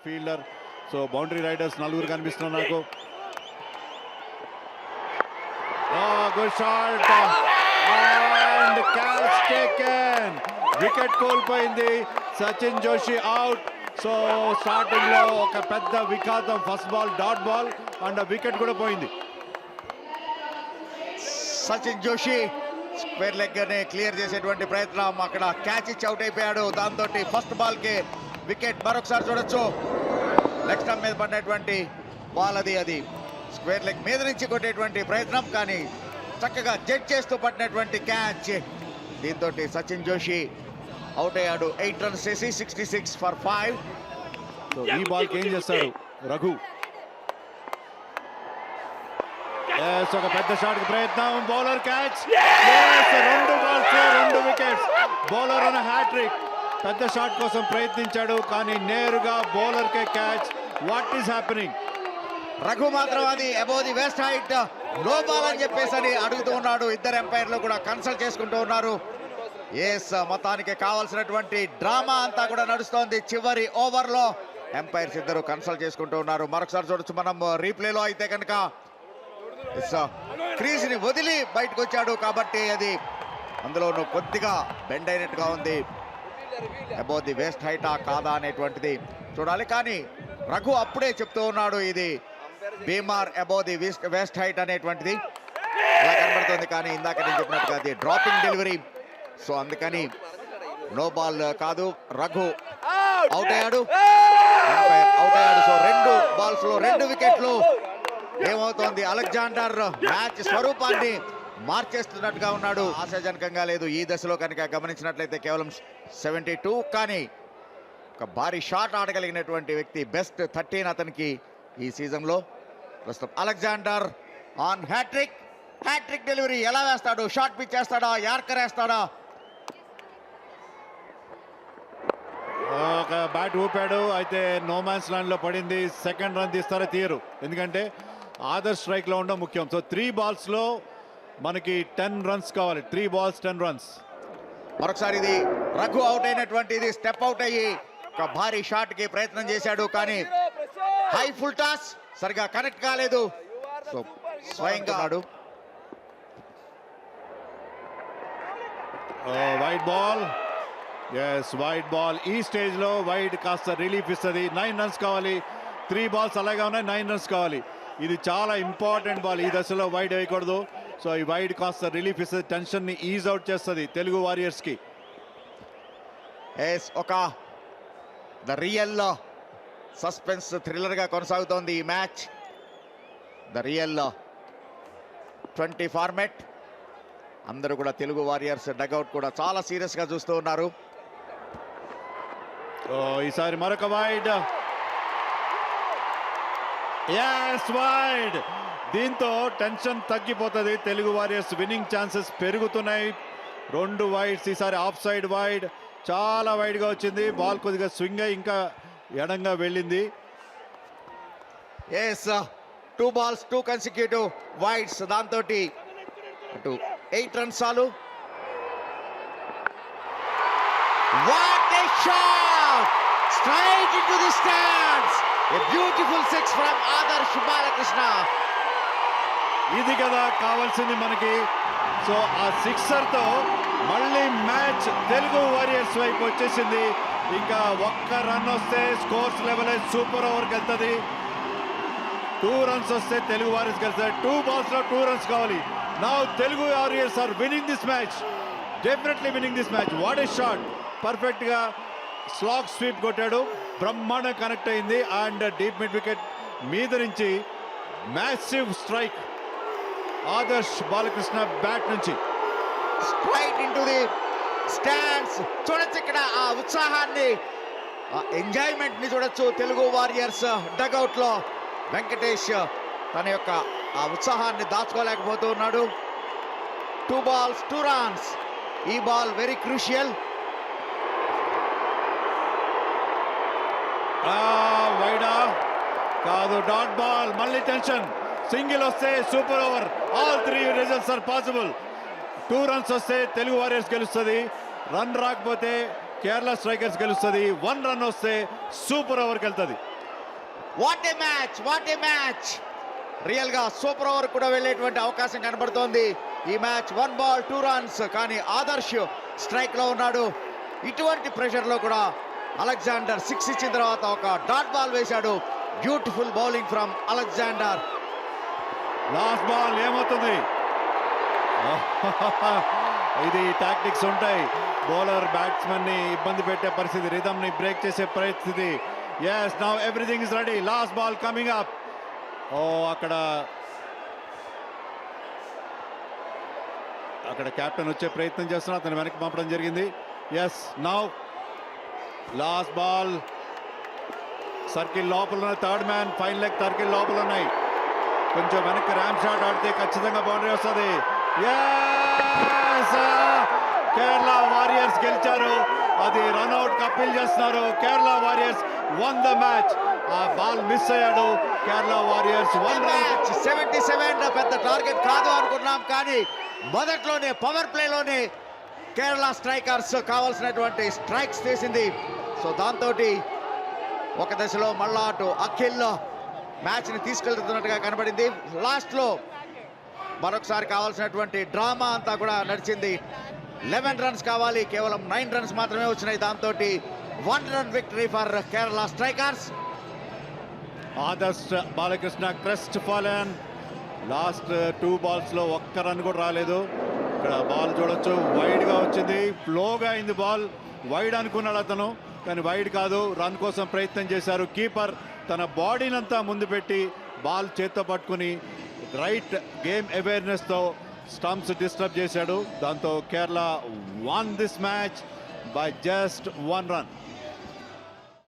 Fielder. So boundary riders నలుగురు కనిపిస్తున్నారు నాకు. Good shot and catch taken. Wicket కోల్పోయింది. Sachin Joshi out. So starting లో ఒక పెద్ద విఘాతం. First ball dot ball and wicket కూడా పోయింది. సచిన్ జోషి స్క్వేర్ లెగ్ ని క్లియర్ చేసేటువంటి ప్రయత్నం, అక్కడ క్యాచ్ ఇచ్చి అవుట్ అయిపోయాడు. దాంతో ఫస్ట్ బాల్ కి వికెట్. మరొకసారి చూడొచ్చు, లెగ్ స్టంప్ మీద పడినటువంటి బాల్ అది స్క్వేర్ లెగ్ మీద నుంచి కొట్టేటువంటి ప్రయత్నం, కానీ చక్కగా జడ్జ్ చేస్తూ పడినటువంటి క్యాచ్. దీంతో సచిన్ జోషి అవుట్ అయ్యాడు. 8 రన్స్ చేసి 66 ఫర్ 5. సో ఈ బాల్ కి ఏం చేస్తారు రఘు? ఒక పెద్ద షాట్ కి ప్రయత్నం. Bowler catch. 2 balls 2 wickets. Bowler అన్న హ్యాట్రిక్. పెద్ద షాట్ కోసం ప్రయత్నించాడు కానీ నేరుగా బౌలర్ కే catch. What is happening? Raghu మాత్రం అది above the waist height no ball అని చెప్పేసి అడుగుతూ ఉన్నాడు. ఇద్దరు ఎంపైర్లు కూడా కన్సల్ట్ చేసుకుంటూ ఉన్నారు. మొత్తానికి కావాల్సినటువంటి డ్రామా అంతా కూడా నడుస్తోంది. చివరి ఓవర్లో ఎంపైర్స్ ఇద్దరు కన్సల్ట్ చేసుకుంటూ ఉన్నారు. మరొకసారి చూడొచ్చు మనం రీప్లేలో అయితే కనుక క్రీజ్ ని వదిలి బయటకు వచ్చాడు కాబట్టి అది అందులోనూ కొద్దిగా బెండ్ అయినట్టుగా ఉంది. అబౌవ్ ది వెస్ట్ హైటా కాదా అనేటువంటిది చూడాలి. కానీ రఘు అప్పుడే చెప్తూ ఉన్నాడు ఇది బీమార్ అబౌవ్ ది వెస్ట్ హైట్ అనేటువంటిది అలా కనబడుతుంది. కానీ ఇందాక నేను చెప్పినట్టుగా అది డ్రాపింగ్ డెలివరీ. సో అందుకని నో బాల్ కాదు. రఘు అవుట్ అయ్యాడు. అవుట్ అయ్యాడు. సో 2 బాల్స్ లో 2 వికెట్లు. ఏమవుతోంది? అలెగ్జాండర్ మ్యాచ్ స్వరూపాన్ని మార్చేస్తున్నట్టుగా ఉన్నాడు. ఆశాజనకంగా లేదు ఈ దశలో కనుక గమనించినట్లయితే. కేవలం 72, కానీ ఒక భారీ షాట్ ఆడగలిగినటువంటి వ్యక్తి. బెస్ట్ 13 అతనికి ఈ సీజన్లో. ప్రస్తుతం Alexander on hat trick. Hat trick delivery ఎలా వేస్తాడు? షార్ట్ పిచ్ వేస్తాడా? యార్కర్ వేస్తాడా? ఒక బ్యాట్ ఊపాడు అయితే నో మ్యాన్స్ ల్యాండ్ లో పడింది. సెకండ్ రన్ తీస్తారో తీయరు, ఎందుకంటే ఆదర్ స్ట్రైక్ లో ఉండడం ముఖ్యం. సో 3 బాల్స్ లో మనకి 10 రన్స్ కావాలి. 3 balls 10 runs. మరొకసారి ఇది రఘు అవుట్ అయినటువంటి ఇది స్టెప్ అవుట్ అయ్యి ఒక భారీ షాట్ కి ప్రయత్నం చేశాడు కానీ హై ఫుల్ టాస్ సరిగా కనెక్ట్ కాలేదు. సో స్వయంగా wide ball. Yes, wide ball. ఈ స్టేజ్ లో వైడ్ కాస్త రిలీఫ్ ఇస్తుంది. 9 runs కావాలి. 3 balls అలాగే ఉన్నాయి. 9 runs కావాలి. ఇది చాలా ఇంపార్టెంట్ బాల్. ఈ దశలో వైడ్ వేయకూడదు. సో ఈ వైడ్ కాస్త రిలీఫ్ ఇస్తుంది. టెన్షన్ ని ఈజ్ అవుట్ చేస్తుంది తెలుగు వారియర్స్ కి. ఒక ద రియల్ సస్పెన్స్ థ్రిల్లర్ గా కొనసాగుతోంది ఈ మ్యాచ్. The real 20 format. అందరూ కూడా తెలుగు వారియర్స్ డగ్అవుట్ కూడా చాలా సీరియస్ గా చూస్తూ ఉన్నారు. ఈసారి మరొక వైడ్. Yes, wide. దీంతో టెన్షన్ తగ్గిపోతుంది. తెలుగు వారియర్స్ విన్నింగ్ ఛాన్సెస్ పెరుగుతున్నాయి. 2 వైడ్స్. ఈసారి ఆఫ్ సైడ్ వైడ్. చాలా వైడ్ గా వచ్చింది. బాల్ కొద్దిగా స్వింగ్ అయి ఇంకా ఎడంగా వెళ్ళింది. 2 balls 2 consecutive wides. దాంతో అటు 8 runs చాలు. What a shot! Straight into the stands. A beautiful 6 from Adarsh Balakrishna. ఇది కదా కావాల్సింది మనకి. సో ఆ సిక్సర్ తో మళ్ళీ మ్యాచ్ తెలుగు వారియర్స్ వైపు వచ్చేసింది. ఇంకా 1 run వస్తే స్కోర్స్ లెవెల్ సూపర్ ఓవర్కి వెళ్తుంది. 2 runs వస్తే తెలుగు వారియర్స్ గెలుస్తారు. 2 balls లో 2 runs కావాలి. Now Telugu warriors are winning this match. Definitely winning this match. What a shot! Perfect గా స్లాగ్ స్వీప్ కొట్టాడు. బ్రహ్మాండం కనెక్ట్ అయింది. అండ్ డీప్ మిడ్ వికెట్ మీద నుంచి massive strike Adarsh Balakrishna bat నుంచి. Straight into the stands. చూడొచ్చు ఇక్కడ ఆ ఉత్సాహాన్ని, ఆ ఎంజాయ్మెంట్ ని చూడొచ్చు తెలుగు వారియర్స్ డగ్అవుట్ లో. వెంకటేష్ తన యొక్క ఆ ఉత్సాహాన్ని దాచుకోలేకపోతూ ఉన్నాడు. 2 balls 2 runs. ఈ బాల్ వెరీ క్రూషియల్. వైడా కాదు, డాట్ బాల్. మళ్ళీ టెన్షన్. సింగిల్ వస్తే super over. All 3 results are possible. 2 runs వస్తే తెలుగు వారియర్స్ గెలుస్తుంది. రన్ రాకపోతే కేరళ స్ట్రైకర్స్ గెలుస్తుంది. 1 run వస్తే సూపర్ ఓవర్కి వెళ్తుంది. వాట్ ఏ మ్యాచ్ రియల్ గా సూపర్ ఓవర్ కూడా వెళ్ళేటువంటి అవకాశం కనబడుతోంది ఈ మ్యాచ్. 1 బాల్ 2 రన్స్, కానీ ఆదర్శ్ స్ట్రైక్ లో ఉన్నాడు. ఇటువంటి ప్రెషర్ లో కూడా అలెగ్జాండర్ 6 ఇచ్చిన తర్వాత ఒక డాట్ బాల్ వేశాడు. Beautiful bowling from Alexander. Last ball ఏమవుతుంది? ఇది టాక్టిక్స్ ఉంటాయి. బౌలర్ బ్యాట్స్మెన్ ని ఇబ్బంది పెట్టే పరిస్థితి, రిథమ్ ని బ్రేక్ చేసే పరిస్థితి. yes now everything is ready. last ball coming up. అక్కడ కెప్టెన్ వచ్చే ప్రయత్నం చేస్తున్నా, అతను వెనక్కి పంపడం జరిగింది. yes now last ball circle లోపల ఉన్న third man, fine leg circle లోపల ఉన్నాయి. కొంచెం వెనక్కి ర్యామ్ షాట్ ఆడితే ఖచ్చితంగా బౌండరీ వస్తుంది. కేరళ వారియర్స్ గెలిచారు. అది రన్అట్ అప్పీల్ చేస్తున్నారు. Kerala warriors one the match. ఆ బాల్ మిస్ అయ్యాడు. కేరళ వారియర్స్ 77 పెద్ద టార్గెట్ కాదు అనుకున్నాం, కానీ మొదట్లోనే పవర్ ప్లేలోనే కేరళ స్ట్రైకర్స్ కావాల్సినటువంటి స్ట్రైక్స్ తీసింది. సో దాంతో ఒక దశలో మళ్ళా అటు అఖిల్ మ్యాచ్ ని తీసుకెళ్తున్నట్టుగా కనబడింది. లాస్ట్ లో మరొకసారి కావాల్సినటువంటి డ్రామా అంతా కూడా నడిచింది. 11 రన్స్ కావాలి, కేవలం 9 రన్స్ మాత్రమే వచ్చినాయి. దాంతో 1 run victory for Kerala strikers. Adarsh Balakrishna crest fallen. Last 2 balls లో ఒక్క రన్ కూడా రాలేదు. ఇక్కడ బాల్ చూడొచ్చు, వైడ్ గా వచ్చింది, ఫ్లోగా అయింది బాల్. వైడ్ అనుకున్నాడు అతను, కానీ వైడ్ కాదు. రన్ కోసం ప్రయత్నం చేశారు. కీపర్ తన బాడీని అంతా ముందు పెట్టి బాల్ చేత్తో పట్టుకుని రైట్ గేమ్ అవేర్నెస్తో స్టంప్స్ డిస్టర్బ్ చేశాడు. దాంతో Kerala one this match by just 1 run.